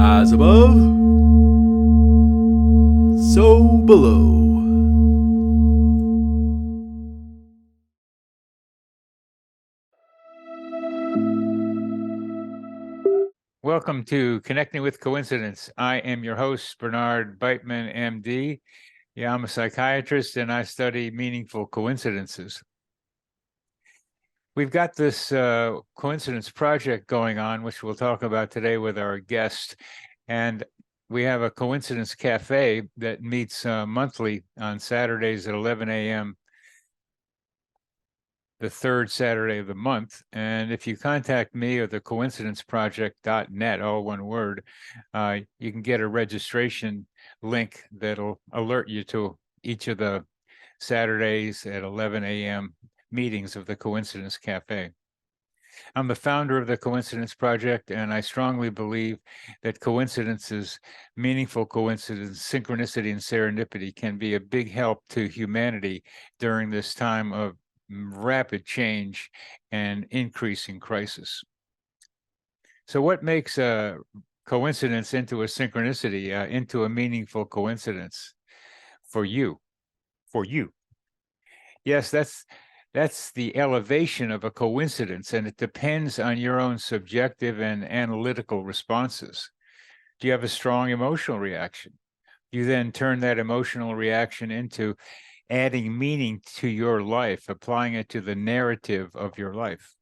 As above, so below. Welcome to Connecting with Coincidence. I am your host, Bernard Beitman, MD. Yeah, I'm a psychiatrist and I study meaningful coincidences. We've got this coincidence project going on, which we'll talk about today with our guest. And we have a coincidence cafe that meets monthly on Saturdays at 11 a.m. the third Saturday of the month. And if you contact me or the coincidenceproject.net, all one word, you can get a registration link that'll alert you to each of the Saturdays at 11 a.m. meetings of the Coincidence Cafe. I'm the founder of the Coincidence Project, and I strongly believe that coincidences, meaningful coincidence, synchronicity, and serendipity can be a big help to humanity during this time of rapid change and increasing crisis. So what makes a coincidence into a synchronicity, into a meaningful coincidence for you? For you. Yes, that's the elevation of a coincidence, and it depends on your own subjective and analytical responses. Do you have a strong emotional reaction? You then turn that emotional reaction into adding meaning to your life, applying it to the narrative of your life.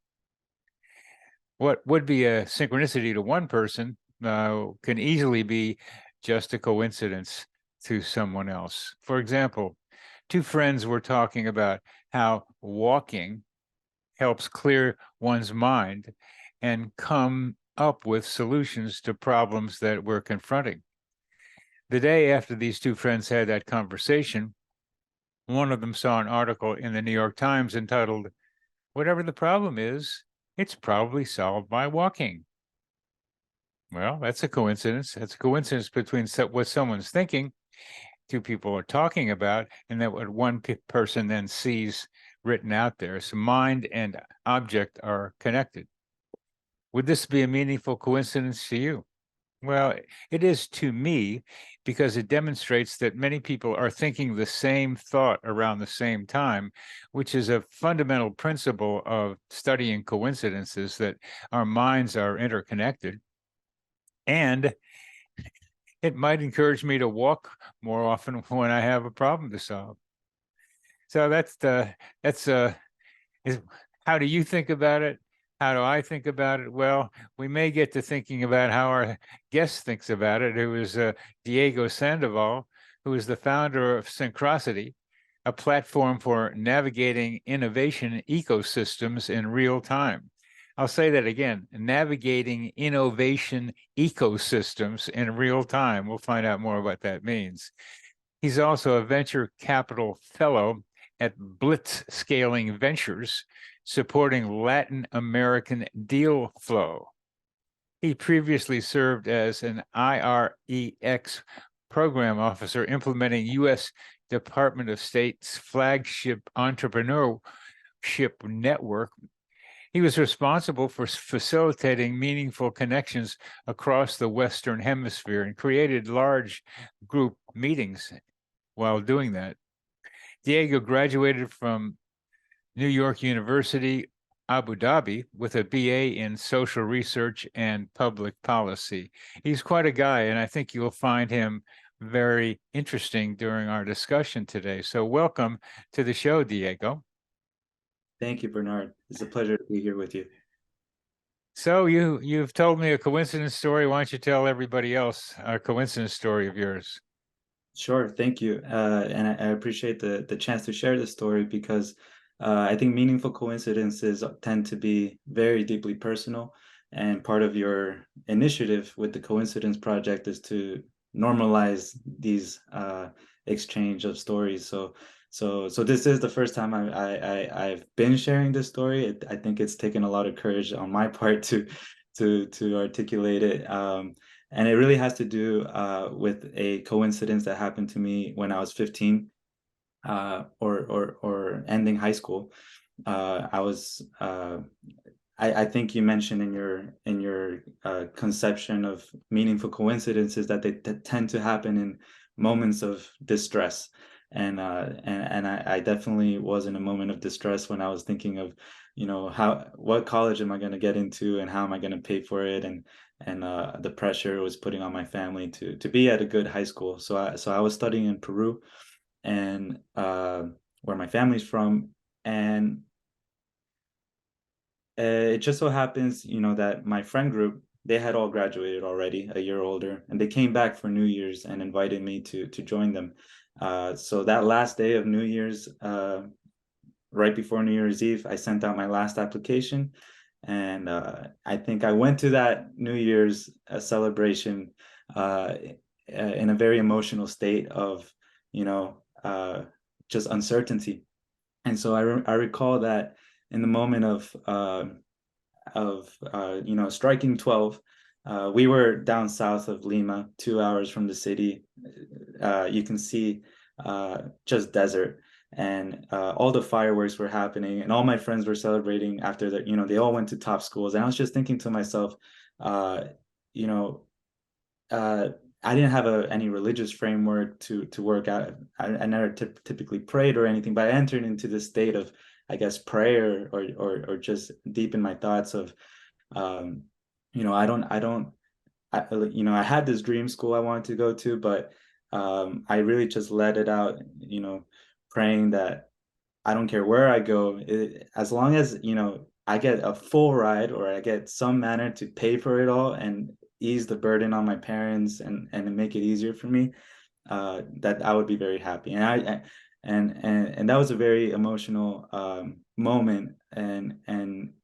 What would be a synchronicity to one person can easily be just a coincidence to someone else. For example, two friends were talking about how walking helps clear one's mind and come up with solutions to problems that we're confronting. The day after these two friends had that conversation, one of them saw an article in the New York Times entitled, "Whatever the problem is, it's probably solved by walking." Well, that's a coincidence. That's a coincidence between what someone's thinking, two people are talking about, and that what one person then sees written out there. So mind and object are connected. Would this be a meaningful coincidence to you? Well, it is to me because it demonstrates that many people are thinking the same thought around the same time, which is a fundamental principle of studying coincidences, that our minds are interconnected. And it might encourage me to walk more often when I have a problem to solve. So is how do you think about it? How do I think about it? Well, we may get to thinking about how our guest thinks about it, who is Diego Sandoval, who is the founder of Synchronicity, a platform for navigating innovation ecosystems in real time. I'll say that again, navigating innovation ecosystems in real time. We'll find out more what that means. He's also a venture capital fellow at Blitzscaling Ventures, supporting Latin American deal flow. He previously served as an IREX Program Officer implementing U.S. Department of State's flagship entrepreneurship network. He was responsible for facilitating meaningful connections across the Western Hemisphere and created large group meetings while doing that. Diego graduated from York University Abu Dhabi with a BA in social research and public policy. He's quite a guy, and I think you'll find him very interesting during our discussion today. So welcome to the show, Diego. Thank you, Bernard. It's a pleasure to be here with you. So you've told me a coincidence story. Why don't you tell everybody else a coincidence story of yours? Sure, thank you. And I appreciate the chance to share this story because I think meaningful coincidences tend to be very deeply personal. And part of your initiative with the Coincidence Project is to normalize these exchange of stories. So this is the first time I've been sharing this story. I think it's taken a lot of courage on my part to articulate it. And it really has to do with a coincidence that happened to me when I was 15, or ending high school. I was I think you mentioned in your conception of meaningful coincidences that that tend to happen in moments of distress, and I definitely was in a moment of distress when I was thinking of, what college am I going to get into and how am I going to pay for it, and the pressure it was putting on my family to be at a good high school. So I was studying in Peru, and where my family's from, and it just so happens, that my friend group, they had all graduated already, a year older, and they came back for New Year's and invited me to join them. So that last day of New Year's, right before New Year's Eve, I sent out my last application, and I think I went to that New Year's celebration in a very emotional state of, just uncertainty. And so I recall that in the moment of striking 12, we were down south of Lima, 2 hours from the city. You can see just desert, and all the fireworks were happening, and all my friends were celebrating after that. They all went to top schools, and I was just thinking to myself, you know, I didn't have any religious framework to work out. I never typically prayed or anything, but I entered into this state of, I guess, prayer or just deep in my thoughts of, I had this dream school I wanted to go to, but I really just let it out, praying that I don't care where I go, as long as, I get a full ride or I get some manner to pay for it all and ease the burden on my parents and make it easier for me, that I would be very happy. And that was a very emotional moment, and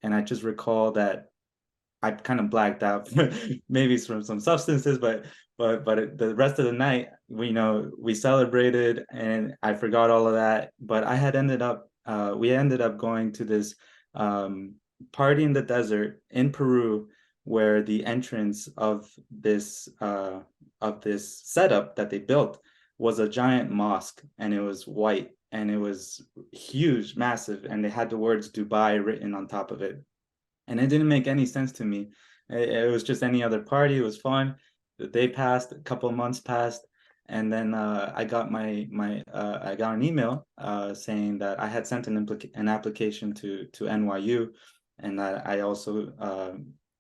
I just recall that I kind of blacked out, maybe from some substances, but the rest of the night, we celebrated, and I forgot all of that. But we ended up going to this party in the desert in Peru, where the entrance of this setup that they built was a giant mosque, and it was white, and it was huge, massive, and they had the words Dubai written on top of it. And it didn't make any sense to me. It was just any other party. It was fun. The day passed, a couple of months passed, and then I got I got an email saying that I had sent an application to NYU, and that I also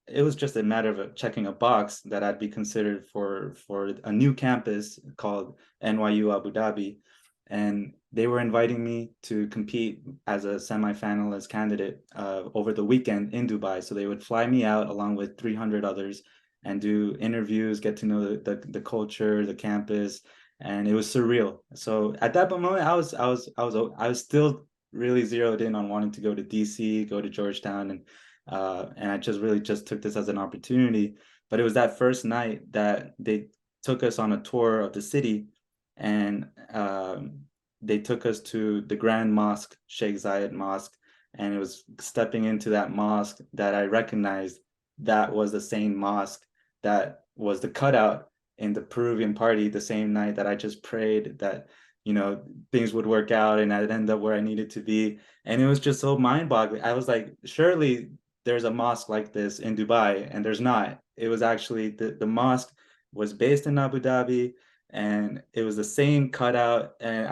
it was just a matter of checking a box that I'd be considered for a new campus called NYU Abu Dhabi, and they were inviting me to compete as a semi-finalist candidate over the weekend in Dubai. So they would fly me out along with 300 others and do interviews, get to know the culture, the campus, and it was surreal. So at that moment, I was still really zeroed in on wanting to go to DC, go to Georgetown, and I just took this as an opportunity. But it was that first night that they took us on a tour of the city, and they took us to the Grand Mosque, Sheikh Zayed Mosque, and it was stepping into that mosque that I recognized that was the same mosque that was the cutout in the Peruvian party the same night that I just prayed that, things would work out and I'd end up where I needed to be. And it was just so mind-boggling. I was like, surely there's a mosque like this in Dubai, and there's not. It was actually the mosque was based in Abu Dhabi, and it was the same cutout, and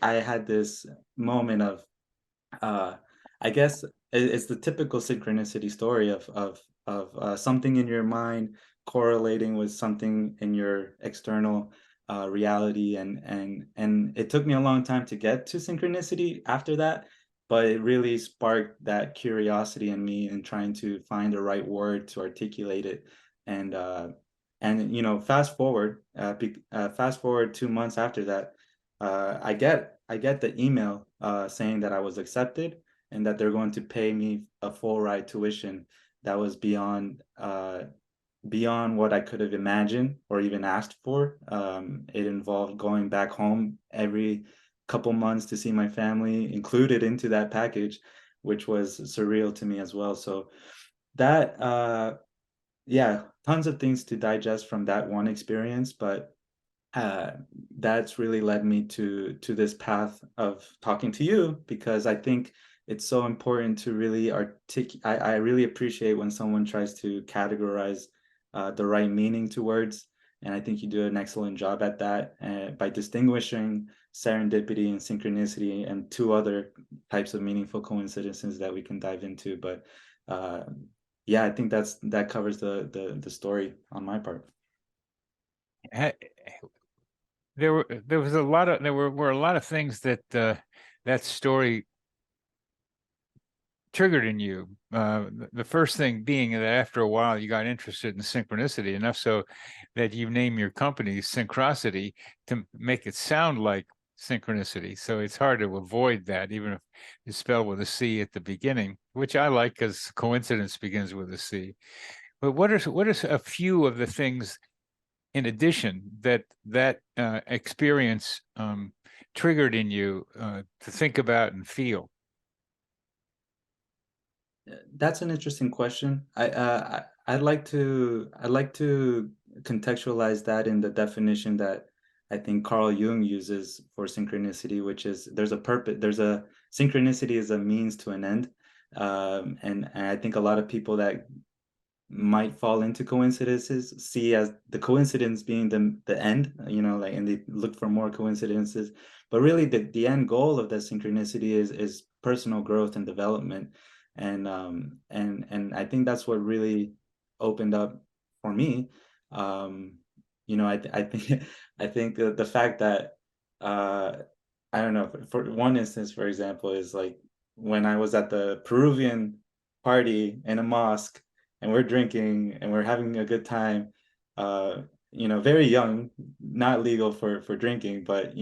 I had this moment of I guess it's the typical synchronicity story of something in your mind correlating with something in your external reality, and it took me a long time to get to synchronicity after that, but it really sparked that curiosity in me and trying to find the right word to articulate it. And fast forward 2 months after that, I get the email saying that I was accepted and that they're going to pay me a full ride tuition that was beyond what I could have imagined or even asked for. It involved going back home every couple months to see my family, included into that package, which was surreal to me as well. So that yeah, tons of things to digest from that one experience, but that's really led me to this path of talking to you, because I think it's so important to really articulate. I really appreciate when someone tries to categorize the right meaning to words. And I think you do an excellent job at that by distinguishing serendipity and synchronicity and two other types of meaningful coincidences that we can dive into. But yeah, I think that covers the story on my part. There were a lot of things that that story triggered in you. The first thing being that after a while you got interested in synchronicity enough so that you name your company Synchronicity to make it sound like synchronicity. So it's hard to avoid that, even if it's spelled with a C at the beginning, which I like because coincidence begins with a C. But what are a few of the things in addition that experience triggered in you to think about and feel? That's an interesting question. I'd like to contextualize that in the definition that I think Carl Jung uses for synchronicity, which is there's a purpose. Synchronicity is a means to an end, and I think a lot of people that might fall into coincidences see as the coincidence being the end, like, and they look for more coincidences. But really, the end goal of that synchronicity is personal growth and development. And I think that's what really opened up for me. I think I think the fact that I don't know, for one instance, for example, is like when I was at the Peruvian party in a mosque and we're drinking and we're having a good time, very young, not legal for drinking, but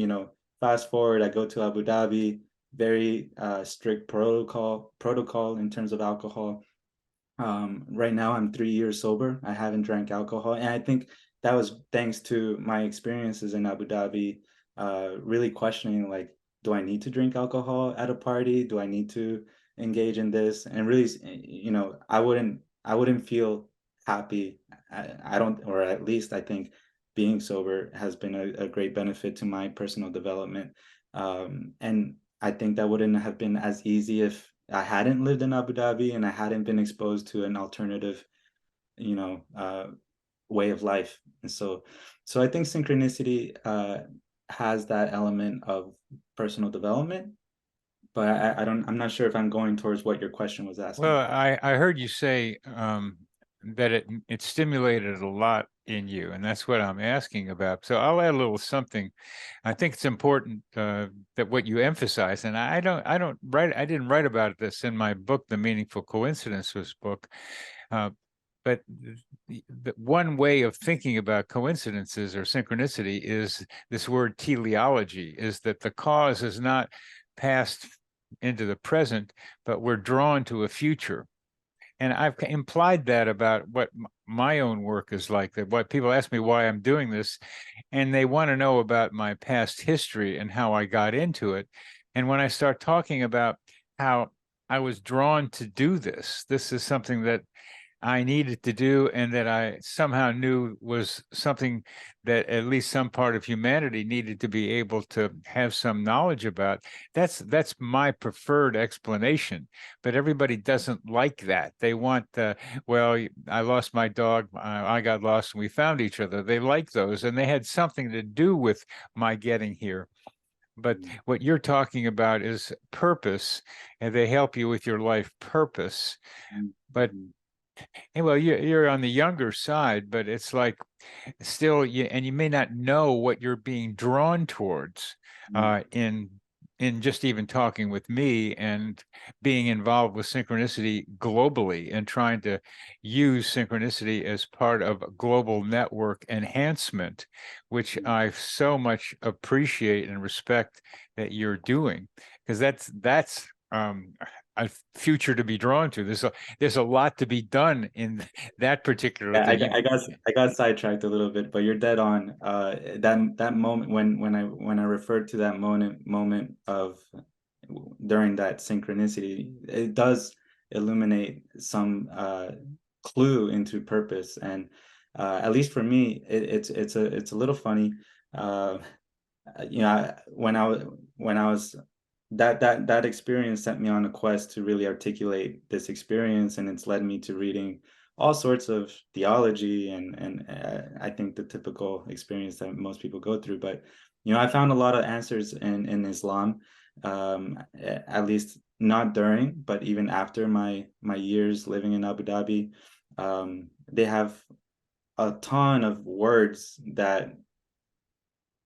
fast forward, I go to Abu Dhabi, very strict protocol in terms of alcohol. Right now I'm 3 years sober. I haven't drank alcohol, and I think that was thanks to my experiences in Abu Dhabi, really questioning, like, do I need to drink alcohol at a party? Do I need to engage in this? And really, I wouldn't feel happy. I don't, or at least I think being sober has been a great benefit to my personal development. And I think that wouldn't have been as easy if I hadn't lived in Abu Dhabi and I hadn't been exposed to an alternative, you know, uh, way of life. And so I think synchronicity has that element of personal development, but I'm not sure if I'm going towards what your question was asking. Well, I heard you say that it stimulated a lot in you, and that's what I'm asking about. So I'll add a little something. I think it's important that what you emphasize, and I didn't write about this in my book, The Meaningful Coincidences book, but the one way of thinking about coincidences or synchronicity is this word teleology, is that the cause is not past into the present, but we're drawn to a future. And I've implied that about what my own work is like, that what people ask me why I'm doing this, and they want to know about my past history and how I got into it. And when I start talking about how I was drawn to do this, this is something that I needed to do and that I somehow knew was something that at least some part of humanity needed to be able to have some knowledge about. That's my preferred explanation, but everybody doesn't like that. They want, well, I lost my dog, I got lost and we found each other. They like those, and they had something to do with my getting here. But what you're talking about is purpose, and they help you with your life purpose. But well, you're on the younger side, but it's like still, and you may not know what you're being drawn towards in just even talking with me and being involved with synchronicity globally and trying to use synchronicity as part of a global network enhancement, which I so much appreciate and respect that you're doing, because that's a future to be drawn to. There's a lot to be done in that particular Yeah, thing. I got sidetracked a little bit, but you're dead on. That moment when I referred to that moment of during that synchronicity, it does illuminate some clue into purpose. And at least for me, it's a little funny. When I was that experience sent me on a quest to really articulate this experience, and it's led me to reading all sorts of theology and I think the typical experience that most people go through. But I found a lot of answers in Islam, at least not during, but even after my years living in Abu Dhabi. They have a ton of words that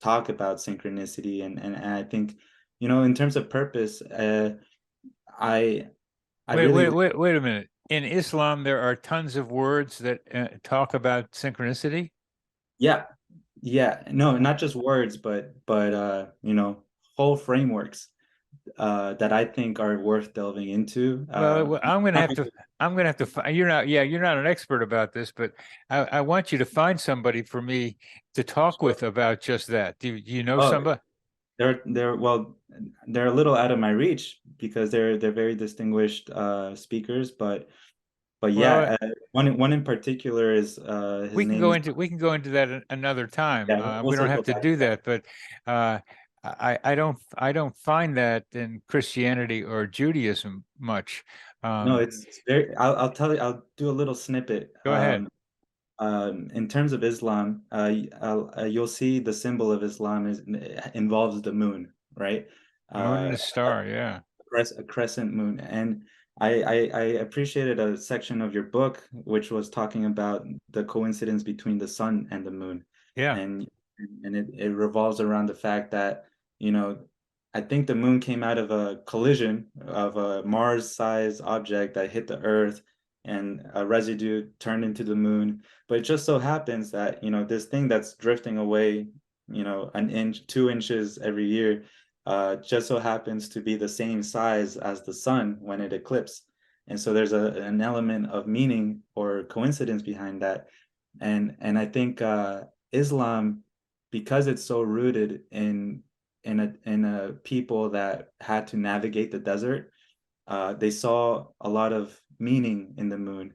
talk about synchronicity, and I think, in terms of purpose, I I Wait, really, wait a minute. In Islam, there are tons of words that talk about synchronicity. yeah, yeah, no, not just words, but whole frameworks that I think are worth delving into. Well, I'm gonna have to, you're not, yeah, you're not an expert about this, but I want you to find somebody for me to talk Sure. with about just that. Do you know Oh, somebody? they're a little out of my reach because they're very distinguished speakers, but Well, yeah, one in particular is his name is, we can go into that another time. yeah, we'll We don't circle have to back to do that. that, but I don't find that in Christianity or Judaism much. No, Um, it's very. I'll tell you. I'll do a little snippet. Go ahead. In terms of Islam, you'll see the symbol of Islam involves the moon, right? Moon and Uh, a star, yeah. a crescent moon. And I appreciated a section of your book which was talking about the coincidence between the sun and the moon, Yeah. and it revolves around the fact that, you know I think the moon came out of a collision of a Mars-sized object that hit the Earth, and a residue turned into the moon. But it just so happens that, this thing that's drifting away, an inch, 2 inches every year, just so happens to be the same size as the sun when it eclipses. And so there's an element of meaning or coincidence behind that. And I think Islam, because it's so rooted in a people that had to navigate the desert, they saw a lot of meaning in the moon,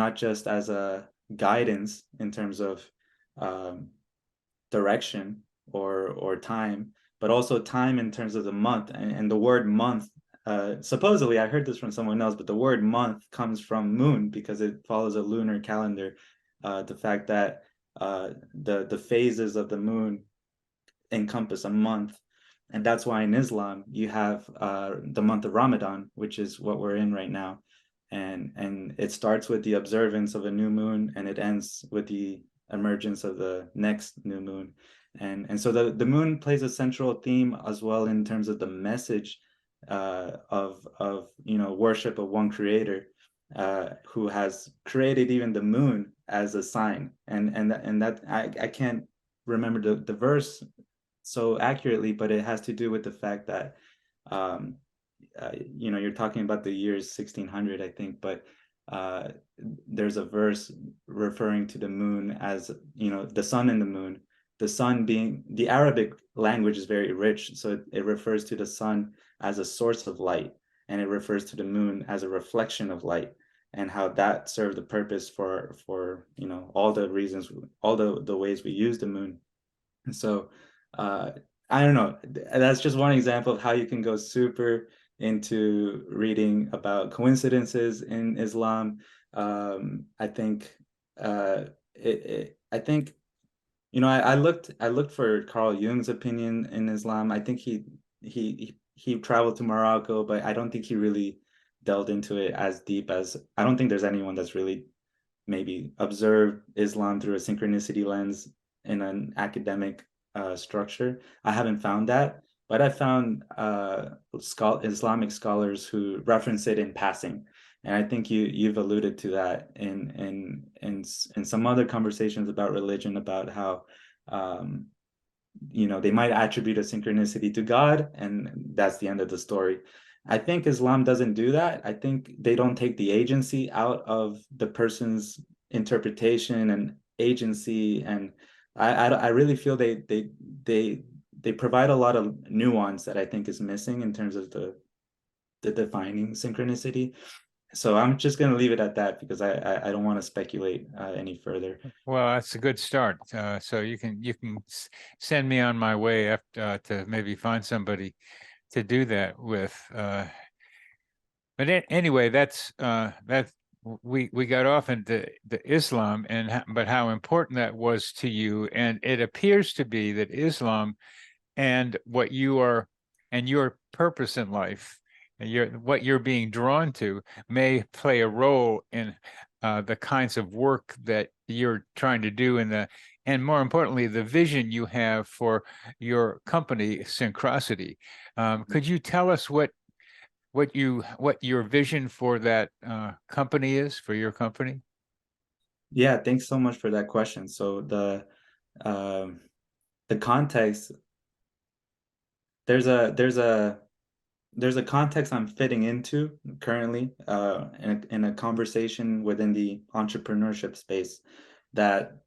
not just as a guidance in terms of um, direction or time, but also time in terms of the month. And the word month, supposedly, I heard this from someone else, but the word month comes from moon because it follows a lunar calendar. The fact that the phases of the moon encompass a month. And that's why in Islam you have the month of Ramadan, which is what we're in right now. And it starts with the observance of a new moon, and it ends with the emergence of the next new moon. And so the moon plays a central theme as well in terms of the message of worship of one creator, who has created even the moon as a sign. And that I can't remember the verse so accurately, but it has to do with the fact that um, you're talking about the years 1600, I think, but uh, there's a verse referring to the moon as, the sun and the moon. The sun being, the Arabic language is very rich, so it refers to the sun as a source of light, and it refers to the moon as a reflection of light, and how that served the purpose for all the reasons, all the ways we use the moon. And so uh, I don't know. That's just one example of how you can go super into reading about coincidences in Islam. I think I think I looked for Carl Jung's opinion in Islam. I think he traveled to Morocco, but I don't think he really delved into it as deep as, I don't think there's anyone that's really maybe observed Islam through a synchronicity lens in an academic structure. I haven't found that, but I found Islamic scholars who reference it in passing. And I think you've alluded to that in some other conversations about religion, about how um, they might attribute a synchronicity to God, and that's the end of the story. I think Islam doesn't do that. I think they don't take the agency out of the person's interpretation and agency, and I really feel they provide a lot of nuance that I think is missing in terms of the defining synchronicity. So I'm just going to leave it at that because I don't want to speculate any further. Well, that's a good start. So you can send me on my way after, to maybe find somebody to do that with. But anyway, that's we got off into the Islam but how important that was to you, and it appears to be that Islam and what you are and your purpose in life, and what you're being drawn to, may play a role in the kinds of work that you're trying to do, and more importantly, the vision you have for your company, Synchronicity. Could you tell us what your vision for that company is, for your company? Yeah, thanks so much for that question. So the context, there's a context I'm fitting into currently in a conversation within the entrepreneurship space that,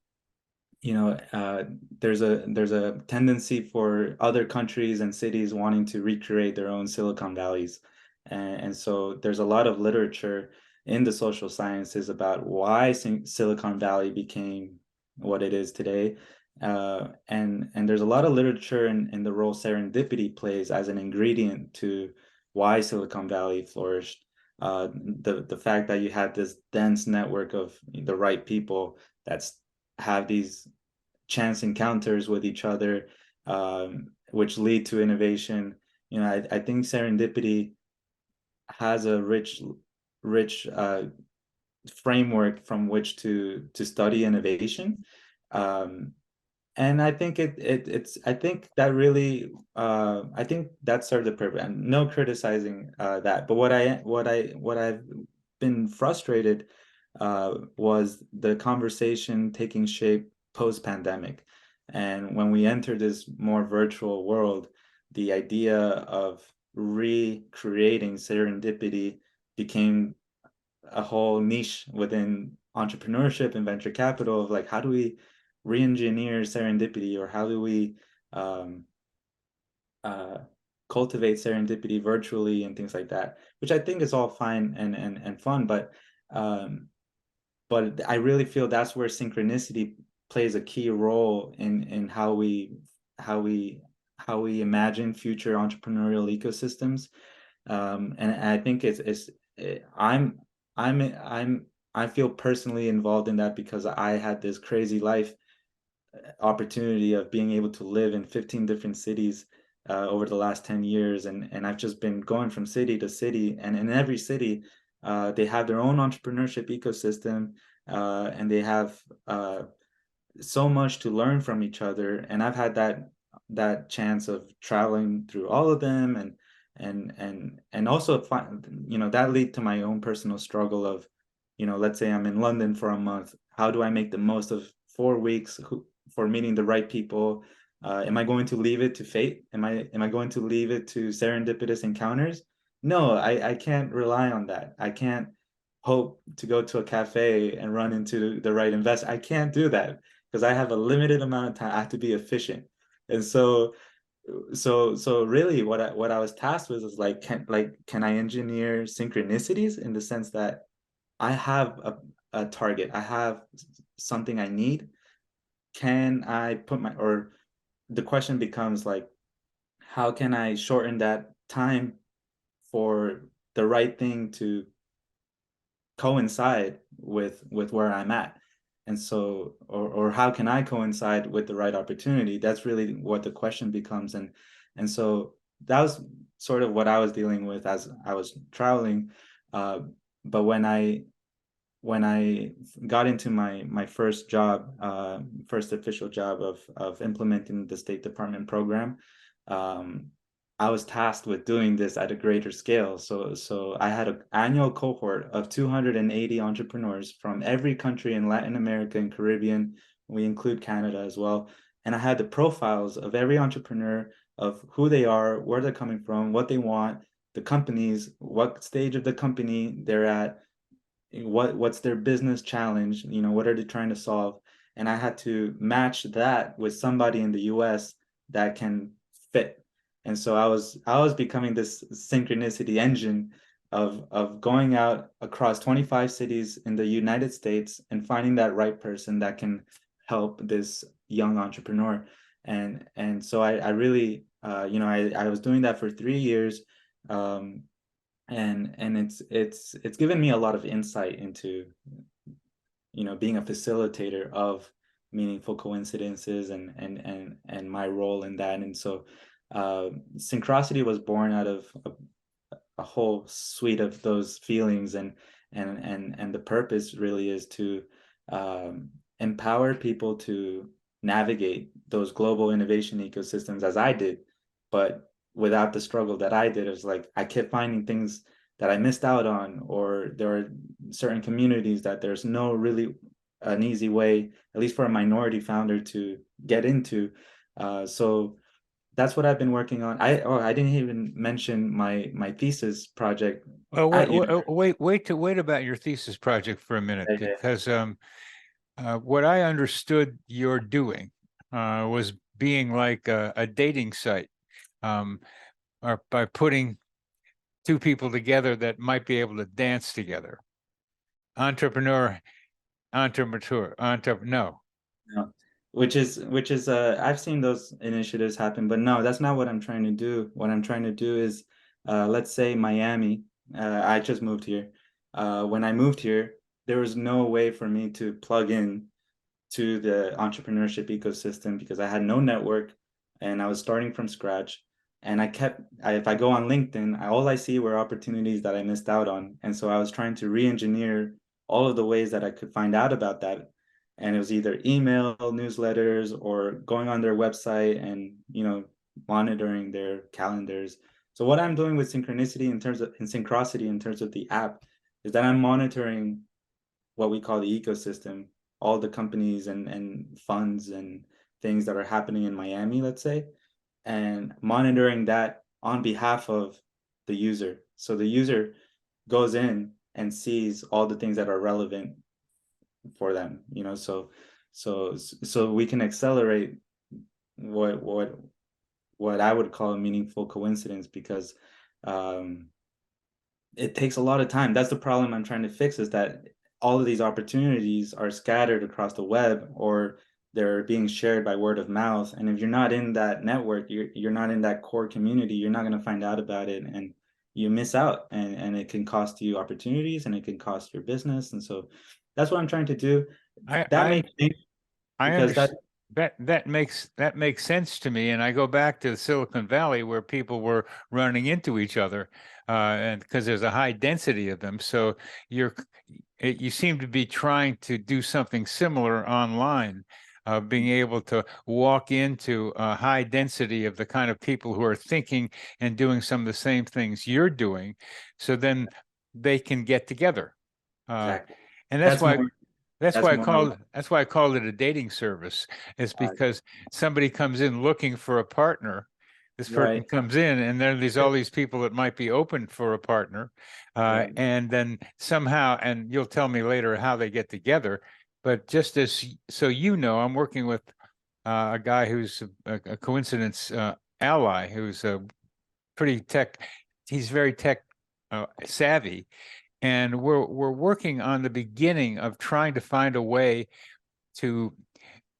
there's a tendency for other countries and cities wanting to recreate their own Silicon Valleys. And so there's a lot of literature in the social sciences about why Silicon Valley became what it is today. And there's a lot of literature in the role serendipity plays as an ingredient to why Silicon Valley flourished. The fact that you had this dense network of the right people that's have these chance encounters with each other, which lead to innovation. I think serendipity has a rich framework from which to study innovation. And I think I think that really I think that served the purpose. And no criticizing that, but what I've been frustrated was the conversation taking shape post-pandemic. And when we enter this more virtual world, the idea of recreating serendipity became a whole niche within entrepreneurship and venture capital of like, how do we re-engineer serendipity, or how do we cultivate serendipity virtually and things like that, which I think is all fine and fun, but I really feel that's where synchronicity plays a key role in how we imagine future entrepreneurial ecosystems. And I think I feel personally involved in that because I had this crazy life opportunity of being able to live in 15 different cities over the last 10 years, and I've just been going from city to city, and in every city they have their own entrepreneurship ecosystem, and they have so much to learn from each other, and I've had that chance of traveling through all of them, and also that lead to my own personal struggle of, let's say I'm in London for a month. How do I make the most of 4 weeks for meeting the right people? Am I going to leave it to fate? Am I going to leave it to serendipitous encounters? No, I can't rely on that. I can't hope to go to a cafe and run into the right investor. I can't do that because I have a limited amount of time. I have to be efficient. And so really what I was tasked with is like, can I engineer synchronicities in the sense that I have a target, I have something I need. Can I put or the question becomes like, how can I shorten that time for the right thing to coincide with where I'm at? And so, or how can I coincide with the right opportunity? That's really what the question becomes. And so that was sort of what I was dealing with as I was traveling. But when I got into my first job, first official job of implementing the State Department program, I was tasked with doing this at a greater scale. So I had an annual cohort of 280 entrepreneurs from every country in Latin America and Caribbean. We include Canada as well. And I had the profiles of every entrepreneur, of who they are, where they're coming from, what they want, the companies, what stage of the company they're at, what's their business challenge, what are they trying to solve. And I had to match that with somebody in the US that can fit. And so I was becoming this synchronicity engine of going out across 25 cities in the United States and finding that right person that can help this young entrepreneur. And so I really You know, I was doing that for 3 years, and it's given me a lot of insight into, you know, being a facilitator of meaningful coincidences and my role in that. And so Synchronicity was born out of a whole suite of those feelings, and the purpose really is to empower people to navigate those global innovation ecosystems as I did, but without the struggle that I did. It was like I kept finding things that I missed out on, or there are certain communities that there's no really an easy way, at least for a minority founder, to get into. So that's what I've been working on. I didn't even mention my thesis project Well, at wait about your thesis project for a minute, university. because what I understood you're doing was being like a dating site, or by putting two people together that might be able to dance together. Entrepreneur, no. No. Which is I've seen those initiatives happen, but no, that's not what I'm trying to do. What I'm trying to do is, let's say Miami. I just moved here. When I moved here, there was no way for me to plug in to the entrepreneurship ecosystem because I had no network and I was starting from scratch. And if I go on LinkedIn, all I see were opportunities that I missed out on. And so I was trying to re-engineer all of the ways that I could find out about that. And it was either email, newsletters, or going on their website and, you know, monitoring their calendars. So what I'm doing with Synchronicity in Synchrocity in terms of the app is that I'm monitoring what we call the ecosystem, all the companies and funds and things that are happening in Miami, let's say, and monitoring that on behalf of the user. So the user goes in and sees all the things that are relevant for them, you know, so we can accelerate what I would call a meaningful coincidence, because it takes a lot of time. That's the problem I'm trying to fix, is that all of these opportunities are scattered across the web, or they're being shared by word of mouth. And if you're not in that network, you're not in that core community, you're not going to find out about it, and you miss out, and it can cost you opportunities, and it can cost your business. And so that's what I'm trying to do. That makes sense, I because understand that makes sense to me. And I go back to Silicon Valley, where people were running into each other, and because there's a high density of them. So you seem to be trying to do something similar online, being able to walk into a high density of the kind of people who are thinking and doing some of the same things you're doing, so then they can get together. exactly. And that's why more that's that's why more I called it a dating service, is because somebody comes in looking for a partner. This person right. comes in, and there's all these people that might be open for a partner, Right. and then somehow, and you'll tell me later how they get together. But just so you know, I'm working with a guy who's a coincidence ally, who's a pretty tech. He's very tech savvy, and we're working on the beginning of trying to find a way to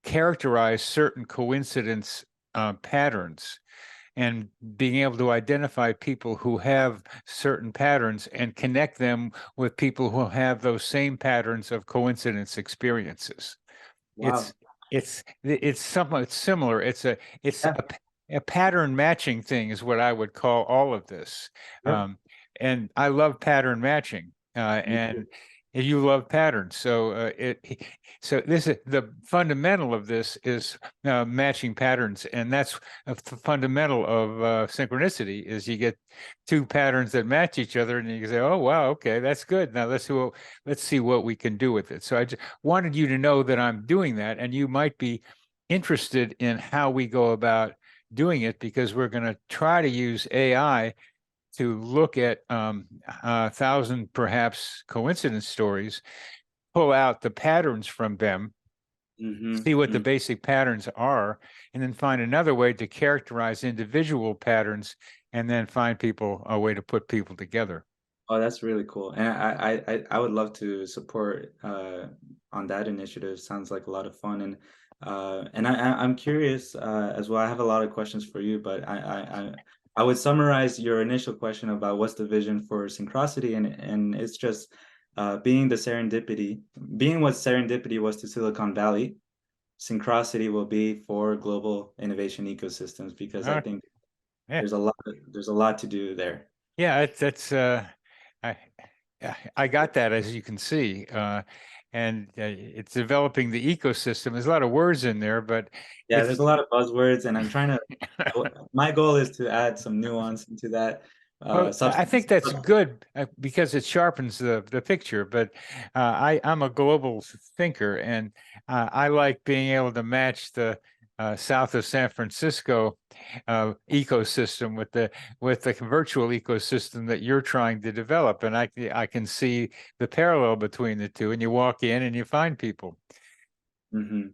characterize certain coincidence patterns, and being able to identify people who have certain patterns and connect them with people who have those same patterns of coincidence experiences. Wow. It's somewhat similar. It's Yeah. a pattern matching thing is what I would call all of this. Yep. And I love pattern matching, Me too. and you love patterns. So so this is the fundamental of this is matching patterns, and that's a fundamental of synchronicity. Is you get two patterns that match each other, and you can say, "Oh, wow, okay, that's good. Now let's see what we can do with it." So I just wanted you to know that I'm doing that, and you might be interested in how we go about doing it, because we're going to try to use AI to look at 1,000 perhaps coincidence stories, pull out the patterns from them, see what the basic patterns are, and then find another way to characterize individual patterns, and then find a way to put people together. Oh, that's really cool. And I would love to support on that initiative. Sounds like a lot of fun. And And I'm curious as well. I have a lot of questions for you, but I would summarize your initial question about what's the vision for Synchronicity, and it's just being what serendipity was to Silicon Valley, Synchronicity will be for global innovation ecosystems, because I Uh, think yeah, there's a lot to do there. yeah, I I got that, as you can see, and it's developing the ecosystem. There's a lot of words in there, but Yeah, it's there's a lot of buzzwords, and I'm trying to. My goal is to add some nuance into that. Well, I Substance. think that's good because it sharpens the picture. But I'm a global thinker, and I like being able to match the south of San Francisco ecosystem with the virtual ecosystem that you're trying to develop. And I can see the parallel between the two. And you walk in and you find people.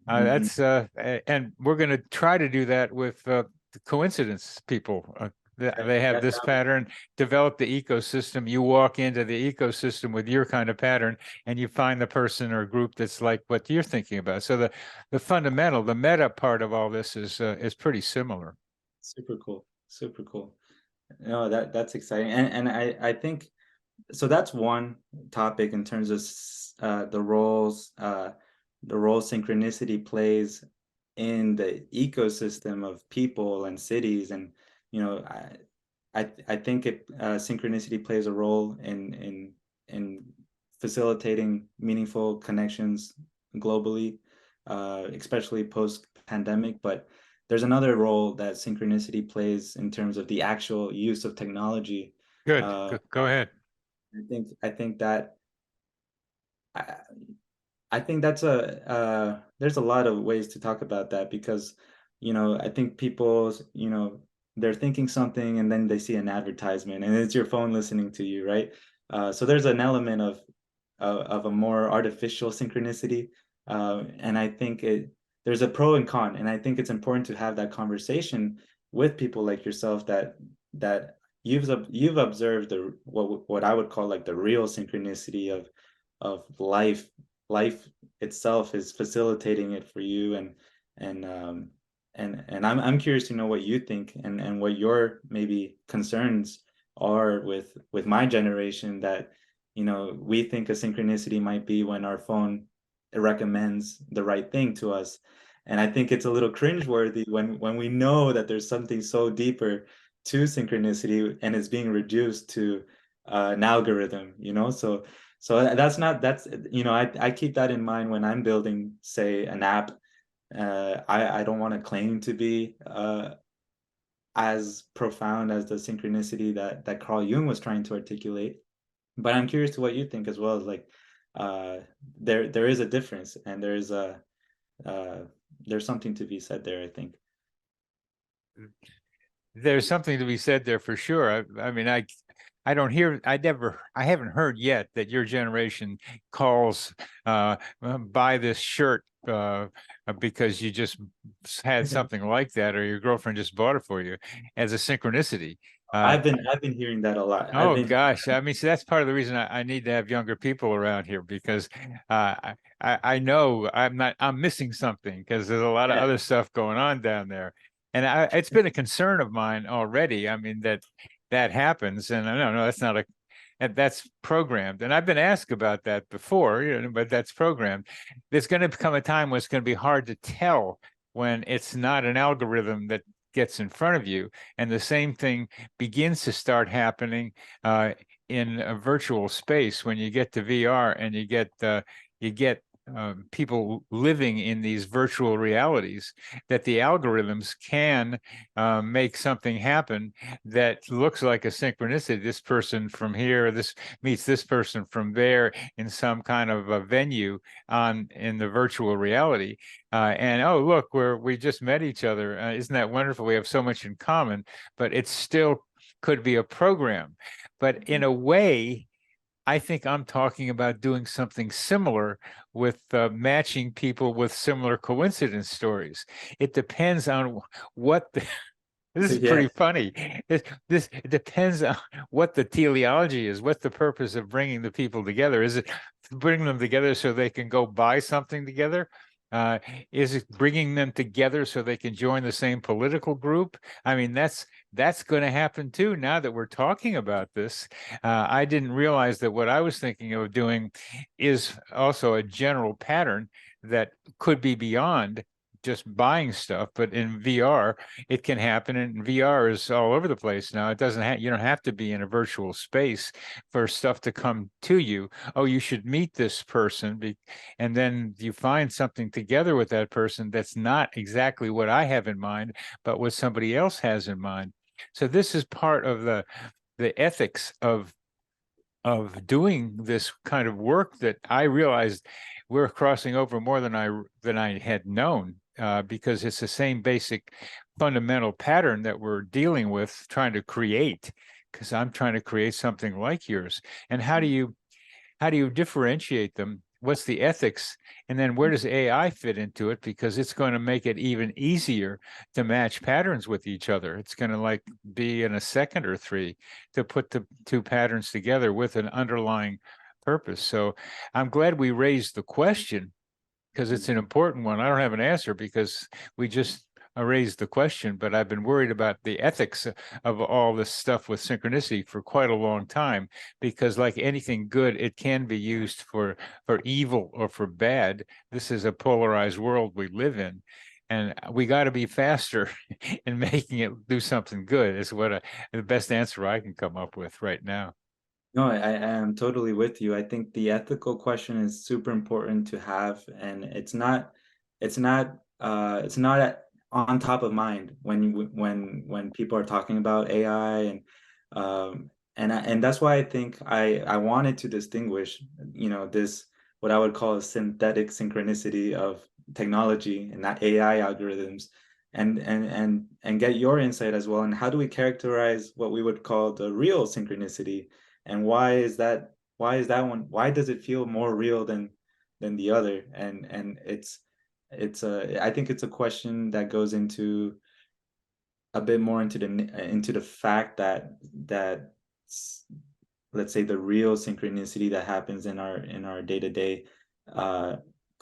That's and we're going to try to do that with the coincidence people. They have this pattern, develop the ecosystem. You walk into the ecosystem with your kind of pattern, and you find the person or group that's like what you're thinking about. So the fundamental, the meta part of all this is pretty similar. Super cool. Super cool. No, that's exciting. And I think so that's one topic in terms of the role synchronicity plays in the ecosystem of people and cities. And you know, I think synchronicity plays a role in facilitating meaningful connections globally, especially post pandemic. But there's another role that synchronicity plays in terms of the actual use of technology. Good. Go ahead. I think that I think that's there's a lot of ways to talk about that, because I think people, they're thinking something and then they see an advertisement and it's your phone listening to you, right? So there's an element of a more artificial synchronicity, and I think there's a pro and con, and I think it's important to have that conversation with people like yourself that you've observed what I would call like the real synchronicity of life itself is facilitating it for you, and I'm curious to know what you think, and what your maybe concerns are with my generation, that we think a synchronicity might be when our phone recommends the right thing to us. And I think it's a little cringeworthy when we know that there's something so deeper to synchronicity and it's being reduced to an algorithm, so that's I keep that in mind when I'm building, say, an app. I don't want to claim to be as profound as the synchronicity that Carl Jung was trying to articulate. But I'm curious to what you think as well. Is like there is a difference, and there's something to be said there, I think. There's something to be said there for sure. I mean, I haven't heard yet that your generation calls buy this shirt because you just had something like that, or your girlfriend just bought it for you, as a synchronicity. I've been hearing that a lot. Oh gosh, I mean, so that's part of the reason I need to have younger people around here, because I know I'm missing something, because there's a lot of other stuff going on down there. And it's been a concern of mine already. I mean, that happens, and I don't know, that's programmed. And I've been asked about that before, but that's programmed. There's going to become a time when it's going to be hard to tell when it's not an algorithm that gets in front of you. And the same thing begins to start happening in a virtual space when you get to VR and you get people living in these virtual realities, that the algorithms can make something happen that looks like a synchronicity. This person from here, this meets this person from there in some kind of a venue in the virtual reality. And oh, look, we just met each other. Isn't that wonderful? We have so much in common, but it still could be a program. But in a way, I think I'm talking about doing something similar with matching people with similar coincidence stories. It depends on what this is pretty funny. It depends on what the teleology is, what the purpose of bringing the people together. Is it to bring them together so they can go buy something together? Is it bringing them together so they can join the same political group? I mean, that's going to happen too. Now that we're talking about this, I didn't realize that what I was thinking of doing is also a general pattern that could be beyond just buying stuff, but in VR it can happen, and VR is all over the place now. It doesn't have, you don't have to be in a virtual space for stuff to come to you. Oh, you should meet this person, and then you find something together with that person that's not exactly what I have in mind, but what somebody else has in mind. So this is part of the ethics of doing this kind of work that I realized we're crossing over more than I had known, because it's the same basic fundamental pattern that we're dealing with, trying to create, because I'm trying to create something like yours. And how do you differentiate them? What's the ethics? And then where does AI fit into it? Because it's going to make it even easier to match patterns with each other. It's going to like be in a second or three to put the two patterns together with an underlying purpose. So I'm glad we raised the question, because it's an important one. I don't have an answer because we just raised the question, but I've been worried about the ethics of all this stuff with synchronicity for quite a long time, because like anything good, it can be used for evil or for bad. This is a polarized world we live in, and we got to be faster in making it do something good is what the best answer I can come up with right now. No, I am totally with you. I think the ethical question is super important to have, and it's not on top of mind when people are talking about AI, and that's why I think I wanted to distinguish, this what I would call a synthetic synchronicity of technology and not AI algorithms, and get your insight as well. And how do we characterize what we would call the real synchronicity? And why does it feel more real than the other? And I think it's a question that goes into a bit more into the fact that let's say the real synchronicity that happens in our day-to-day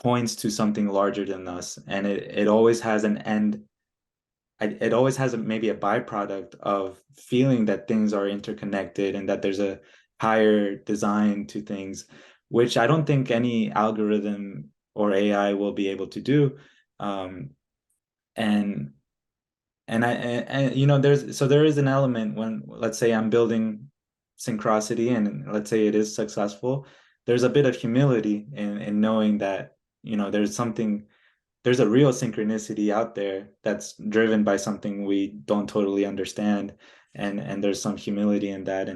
points to something larger than us, and it always has an end. It always has maybe a byproduct of feeling that things are interconnected and that there's a higher design to things, which I don't think any algorithm or AI will be able to do. And there is an element when, let's say, I'm building Synchronicity and let's say it is successful. There's a bit of humility in knowing that there's a real synchronicity out there that's driven by something we don't totally understand, and there's some humility in that,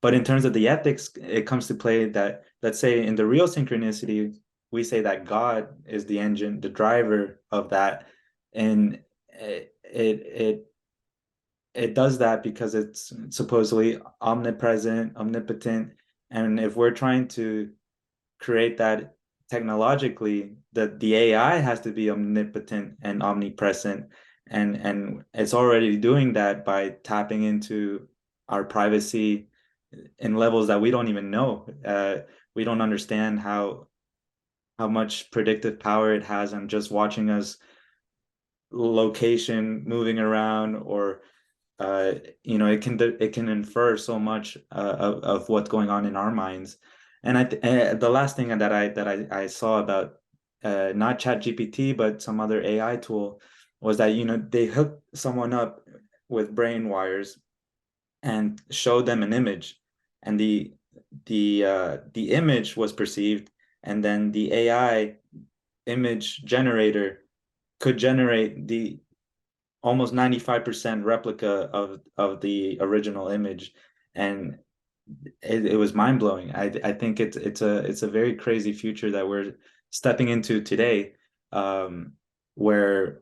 but in terms of the ethics, it comes to play that, let's say, in the real synchronicity, we say that God is the engine, the driver of that, and it does that because it's supposedly omnipresent, omnipotent, and if we're trying to create that technologically, the AI has to be omnipotent and omnipresent, and it's already doing that by tapping into our privacy in levels that we don't even know. We don't understand how much predictive power it has on just watching us location moving around, or it can infer so much of what's going on in our minds. And the last thing that I saw about not ChatGPT but some other AI tool was that they hooked someone up with brain wires and showed them an image, and the image was perceived, and then the AI image generator could generate the almost 95% replica of the original image, and it was mind blowing. I think it's a very crazy future that we're stepping into today, where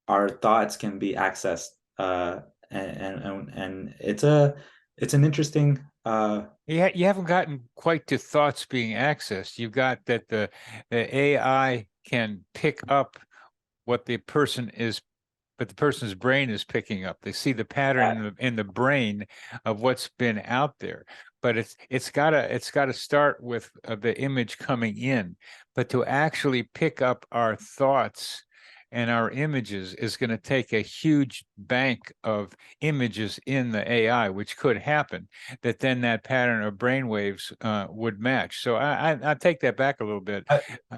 our thoughts can be accessed, and it's an interesting. Yeah, you haven't gotten quite to thoughts being accessed. You've got that the AI can pick up what the person is but the person's brain is picking up. They see the pattern in the brain of what's been out there. But it's gotta start with the image coming in. But to actually pick up our thoughts and our images is going to take a huge bank of images in the AI, which could happen, that then that pattern of brainwaves would match. So I take that back a little bit.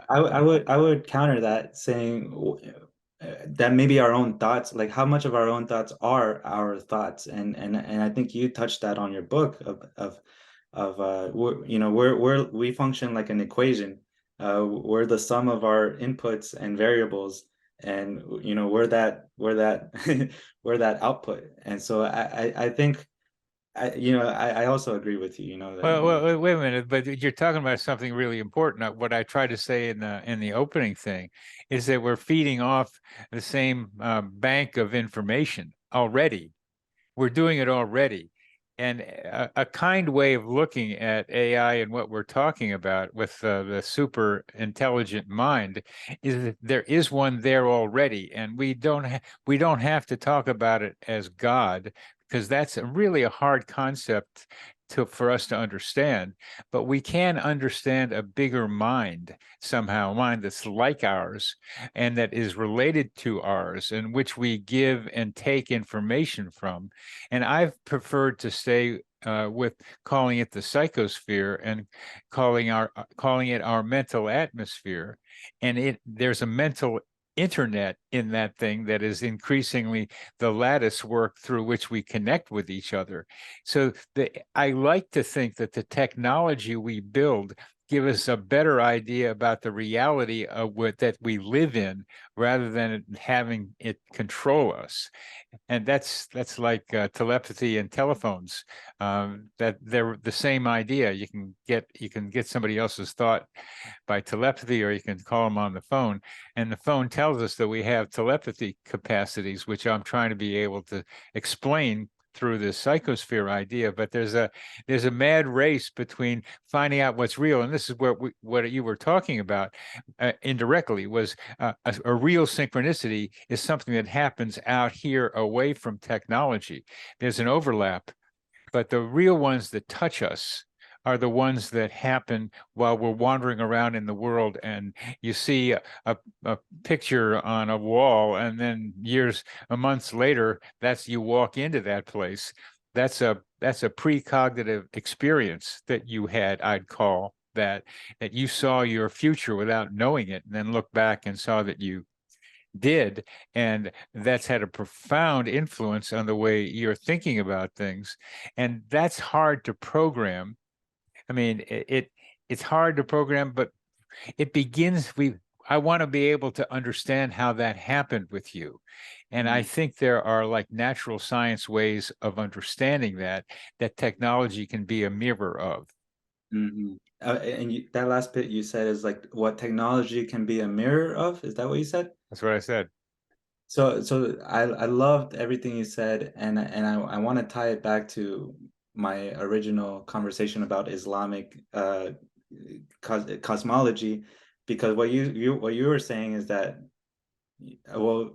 I would counter that saying that maybe our own thoughts, like how much of our own thoughts are our thoughts, and I think you touched that on your book of we function like an equation. We're the sum of our inputs and variables, and we're that we're that output. And so I think I also agree with you, that Well, wait a minute, but you're talking about something really important. What I tried to say in the opening thing is that we're feeding off the same bank of information already. We're doing it already. And a kind way of looking at AI and what we're talking about with the super intelligent mind is that there is one there already, and we don't have to talk about it as God, because that's really a hard concept for us to understand. But we can understand a bigger mind somehow, a mind that's like ours and that is related to ours, in which we give and take information from. And I've preferred to stay with calling it the psychosphere and calling it our mental atmosphere. And there's a mental internet in that thing that is increasingly the lattice work through which we connect with each other. So I like to think that the technology we build give us a better idea about the reality of that we live in, rather than having it control us. And that's like telepathy and telephones. That they're the same idea. You can get somebody else's thought by telepathy, or you can call them on the phone, and the phone tells us that we have telepathy capacities, which I'm trying to be able to explain through this psychosphere idea. But there's a mad race between finding out what's real, and this is what you were talking about indirectly, was a real synchronicity is something that happens out here away from technology. There's an overlap, but the real ones that touch us are the ones that happen while we're wandering around in the world, and you see a picture on a wall, and then months later, you walk into that place. That's a precognitive experience that you had, I'd call that you saw your future without knowing it, and then looked back and saw that you did, and that's had a profound influence on the way you're thinking about things. And that's hard to program. I mean, it's hard to program, but it begins. I want to be able to understand how that happened with you. And I think there are like natural science ways of understanding that technology can be a mirror of. Mm-hmm. That last bit you said is like what technology can be a mirror of. Is that what you said? That's what I said. So I loved everything you said, and I want to tie it back to my original conversation about Islamic cosmology, because what you were saying is that, well,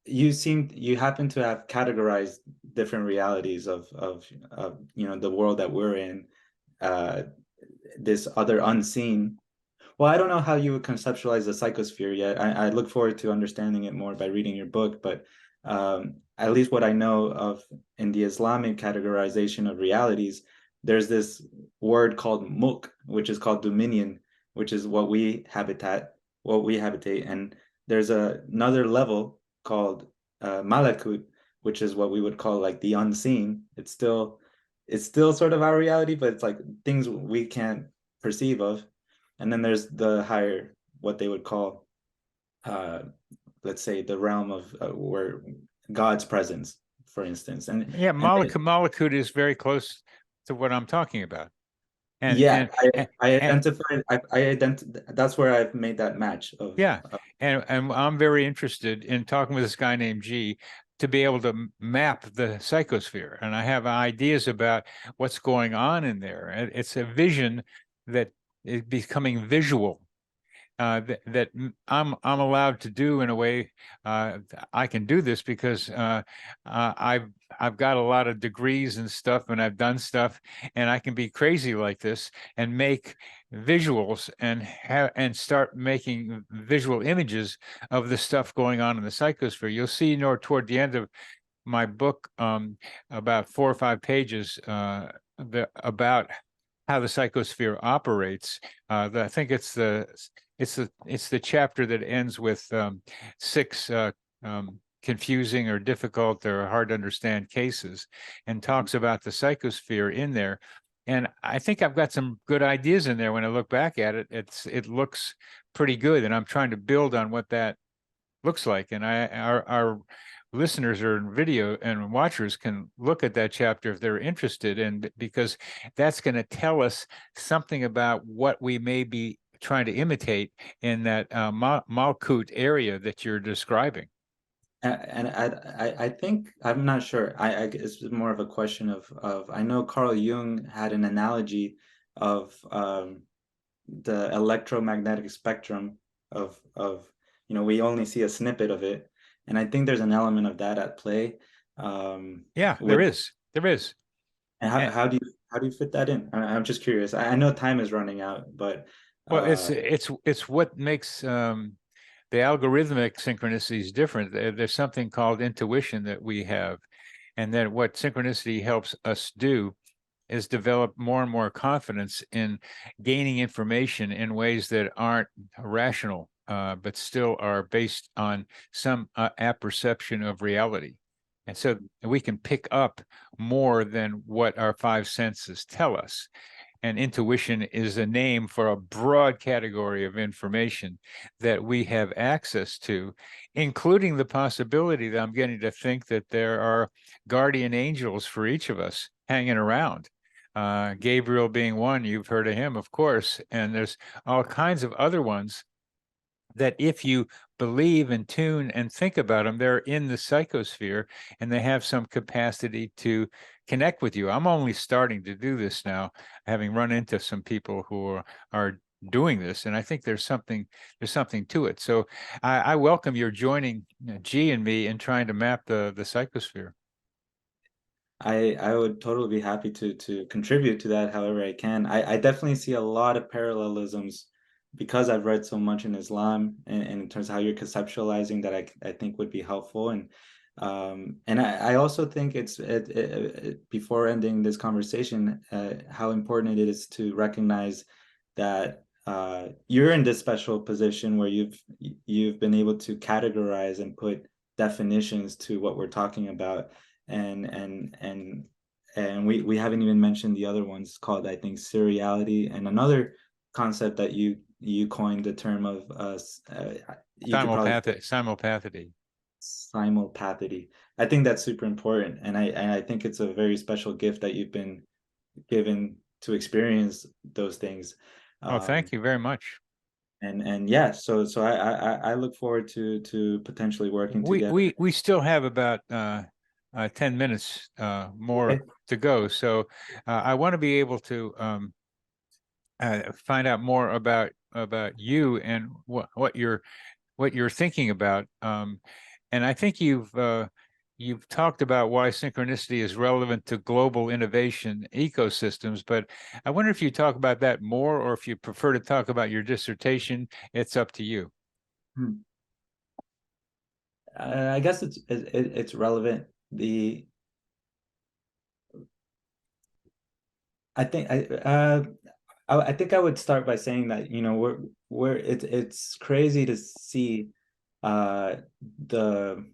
you happen to have categorized different realities of the world that we're in, this other unseen. Well, I don't know how you would conceptualize the psychosphere yet. I look forward to understanding it more by reading your book, but at least what I know of in the Islamic categorization of realities, there's this word called mulk, which is called dominion, which is what we habitate, and there's another level called malakut, which is what we would call like the unseen. It's still sort of our reality, but it's like things we can't perceive of. And then there's the higher, what they would call, let's say, the realm of where God's presence, for instance. And yeah, Malakut is very close to what I'm talking about. And yeah, I identified. That's where I've made that match of. Yeah, and I'm very interested in talking with this guy named G to be able to map the psychosphere, and I have ideas about what's going on in there. It's a vision that is becoming visual, I'm allowed to do in a way. I can do this because I've got a lot of degrees and stuff, and I've done stuff, and I can be crazy like this and make visuals and start making visual images of the stuff going on in the psychosphere. You'll see, toward the end of my book, about 4 or 5 pages about how the psychosphere operates. I think it's the chapter that ends with 6 confusing or difficult or hard to understand cases, and talks about the psychosphere in there. And I think I've got some good ideas in there. When I look back at it, it looks pretty good, and I'm trying to build on what that looks like. And our listeners or video and watchers can look at that chapter if they're interested, and because that's going to tell us something about what we may be trying to imitate in that Malkut area that you're describing. And I think, I'm not sure. It's more of a question of I know Carl Jung had an analogy of the electromagnetic spectrum of we only see a snippet of it, and I think there's an element of that at play. Yeah, there is. And how do you fit that in? I'm just curious. I know time is running out, but Well, it's what makes the algorithmic synchronicities different. There's something called intuition that we have, and then what synchronicity helps us do is develop more and more confidence in gaining information in ways that aren't rational, but still are based on some apperception of reality. And so we can pick up more than what our 5 senses tell us. And intuition is a name for a broad category of information that we have access to, including the possibility that I'm getting to think that there are guardian angels for each of us hanging around. Gabriel being one, you've heard of him, of course, and there's all kinds of other ones that if you believe and tune and think about them, they're in the psychosphere and they have some capacity to connect with you. I'm only starting to do this now, having run into some people who are doing this, and I think there's something to it. So I welcome your joining G and me in trying to map the psychosphere. I would totally be happy to contribute to that however I can. I definitely see a lot of parallelisms because I've read so much in Islam, and in terms of how you're conceptualizing that I think would be helpful. And I also think before ending this conversation, how important it is to recognize that you're in this special position where you've been able to categorize and put definitions to what we're talking about. And we haven't even mentioned the other ones called, I think, seriality, and another concept that you coined the term of Simulpathity. Simulpathity. I think that's super important, and I think it's a very special gift that you've been given to experience those things. Oh, thank you very much. And yeah, so I look forward to potentially working together. We still have about 10 minutes more Okay. to go. So I want to be able to find out more about you and what you're thinking about. And I think you've talked about why synchronicity is relevant to global innovation ecosystems, but I wonder if you talk about that more, or if you prefer to talk about your dissertation. It's up to you. I guess it's relevant. I think I think I would start by saying that it's crazy to see the,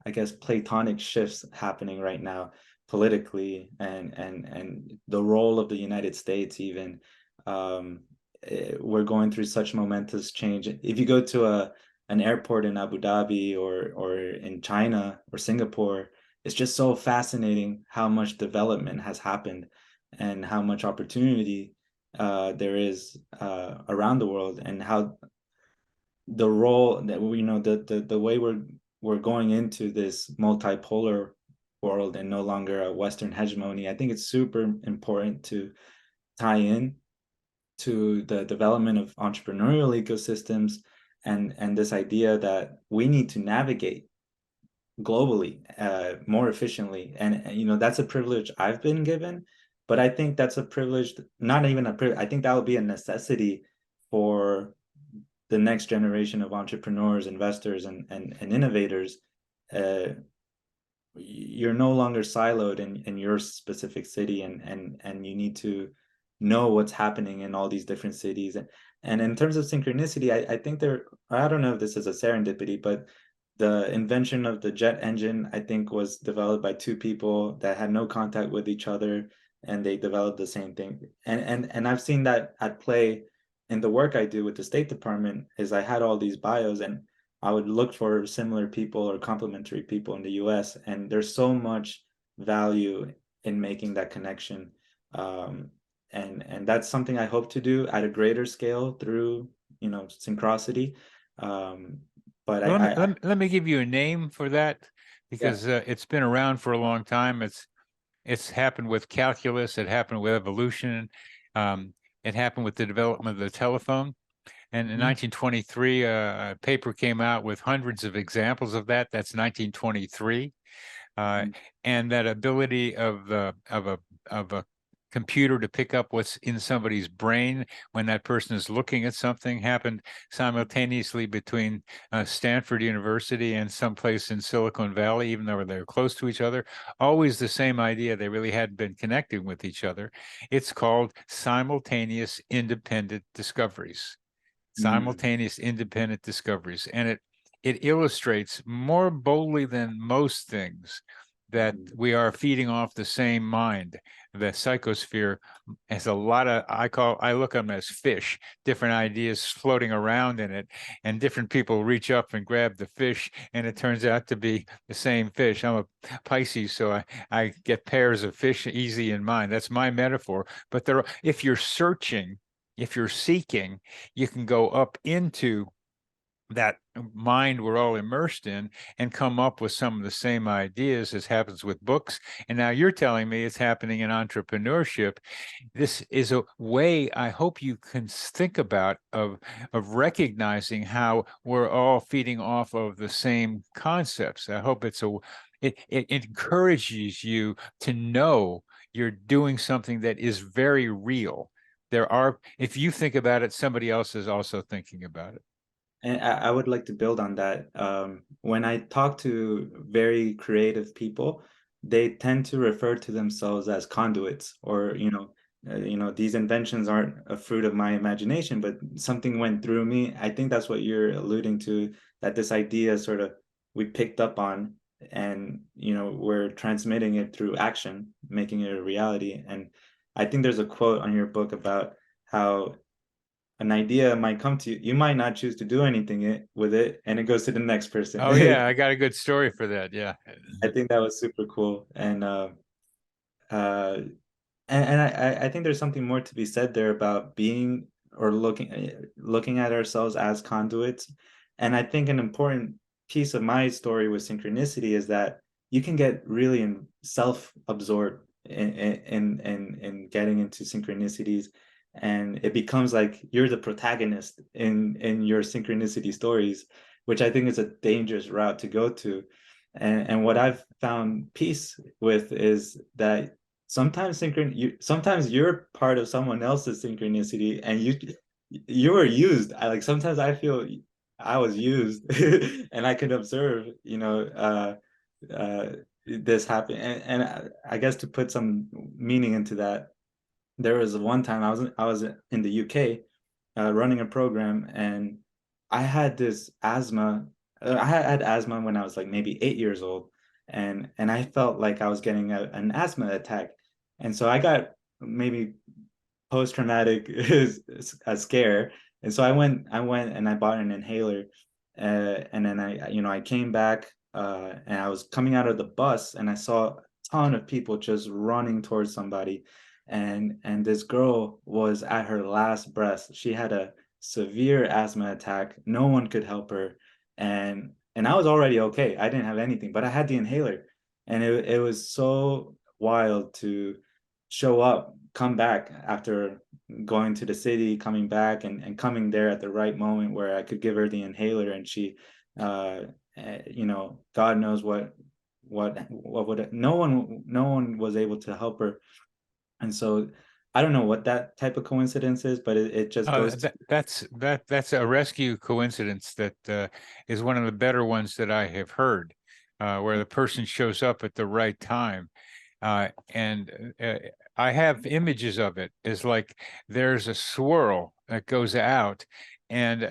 I guess, platonic shifts happening right now politically, and the role of the United States even. We're going through such momentous change. If you go to an airport in Abu Dhabi or in China or Singapore, it's just so fascinating how much development has happened and how much opportunity there is around the world, and how the role that the way we're going into this multipolar world and no longer a Western hegemony. I think it's super important to tie in to the development of entrepreneurial ecosystems, and this idea that we need to navigate globally more efficiently. And you know, that's a privilege I've been given, but I think that's a privilege, not even a privilege, I think that would be a necessity for the next generation of entrepreneurs, investors, and innovators. uh, you're no longer siloed in your specific city, and you need to know what's happening in all these different cities. And in terms of synchronicity, I think I don't know if this is a serendipity, but the invention of the jet engine, I think, was developed by two people that had no contact with each other, and they developed the same thing. And I've seen that at play in the work I do with the State Department. Is I had all these bios, and I would look for similar people or complementary people in the US, and there's so much value in making that connection. And that's something I hope to do at a greater scale through, you know, Synchronicity. Um, but Well, I let me give you a name for that, yeah. because it's been around for a long time. It's happened with calculus. It happened with evolution. Um, it happened with the development of the telephone. And in Mhm. 1923, a paper came out with hundreds of examples of that. That's 1923. Uh, Mhm. and that ability of a computer to pick up what's in somebody's brain when that person is looking at something happened simultaneously between Stanford University and someplace in Silicon Valley, even though they're close to each other. Always the same idea. They really hadn't been connecting with each other. It's called simultaneous independent discoveries. Mhm. Simultaneous independent discoveries. And it illustrates more boldly than most things that Mhm. we are feeding off the same mind. The psychosphere has a lot of, I look at them as fish, different ideas floating around in it, and different people reach up and grab the fish, and it turns out to be the same fish. I'm a Pisces, so I get pairs of fish easy in mind. That's my metaphor. But if you're searching, if you're seeking, you can go up into that mind we're all immersed in and come up with some of the same ideas as happens with books. And now you're telling me it's happening in entrepreneurship. This is a way I hope you can think about of recognizing how we're all feeding off of the same concepts. I hope it encourages you to know you're doing something that is very real. If you think about it, somebody else is also thinking about it. And I would like to build on that. When I talk to very creative people, they tend to refer to themselves as conduits, or you know, these inventions aren't a fruit of my imagination, but something went through me. I think that's what you're alluding to, that this idea sort of we picked up on, and you know, we're transmitting it through action, making it a reality. And I think there's a quote on your book about how an idea might come to you. You might not choose to do anything with it, and it goes to the next person. Oh yeah, I got a good story for that. Yeah. I think that was super cool. Uh, and I think there's something more to be said there about being or looking at ourselves as conduits. And I think an important piece of my story with synchronicity is that you can get really self-absorbed in getting into synchronicities, and it becomes like you're the protagonist in your synchronicity stories, which I think is a dangerous route to go to. And what I've found peace with is that sometimes you're part of someone else's synchronicity, and you were used. Sometimes I feel I was used, and I could observe, this happen. And I guess to put some meaning into that, there was one time I was in the UK running a program, and I had this asthma. I had asthma when I was like maybe 8 years old, and I felt like I was getting an asthma attack, and so I got maybe post-traumatic a scare, and so I went and I bought an inhaler, and then I came back, and I was coming out of the bus, and I saw a ton of people just running towards somebody, and this girl was at her last breath. She had a severe asthma attack. No one could help her, and I was already okay. I didn't have anything, but I had the inhaler, and it was so wild to show up come back after going to the city, coming back and coming there at the right moment where I could give her the inhaler, and she, you know, God knows what would, no one was able to help her. And so I don't know what that type of coincidence is, but it just goes to, that's a rescue coincidence that is one of the better ones that I have heard, where the person shows up at the right time. And I have images of it. It's like there's a swirl that goes out, and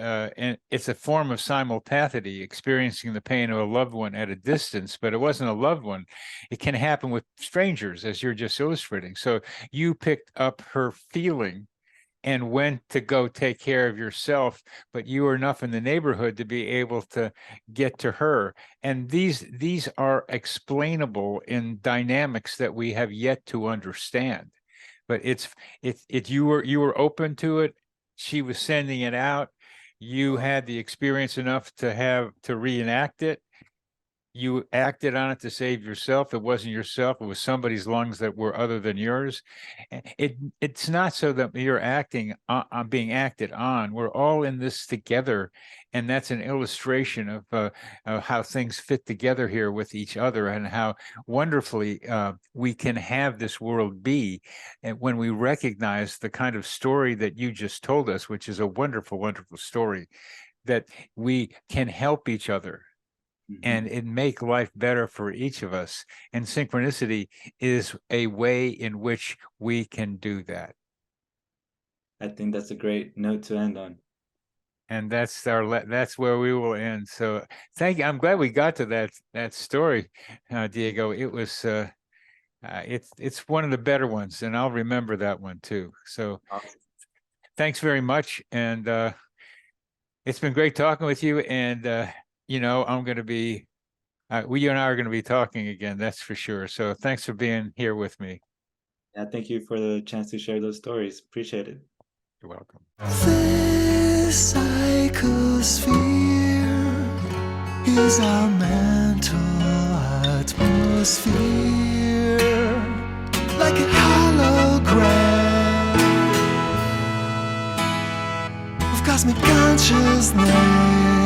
it's a form of simultaneity, experiencing the pain of a loved one at a distance, but it wasn't a loved one. It can happen with strangers, as you're just illustrating. So you picked up her feeling and went to go take care of yourself, but you were enough in the neighborhood to be able to get to her. And these are explainable in dynamics that we have yet to understand. But you were open to it. She was sending it out. You had the experience enough to reenact it. You acted on it to save yourself. It wasn't yourself. It was somebody's lungs that were other than yours. It's not so that you're acting on being acted on. We're all in this together, and that's an illustration of how things fit together here with each other, and how wonderfully we can have this world be, and when we recognize the kind of story that you just told us, which is a wonderful, wonderful story, that we can help each other and it make life better for each of us. And synchronicity is a way in which we can do that. I think that's a great note to end on. And that's where we will end. So thank you. I'm glad we got to that story, Diego. It was it's one of the better ones, and I'll remember that one too. So thanks very much, and it's been great talking with you. And you know, I'm going to be, you and I are going to be talking again, that's for sure. So thanks for being here with me. Yeah, thank you for the chance to share those stories. Appreciate it. You're welcome. This psychosphere is our mental atmosphere, like a hologram of cosmic consciousness.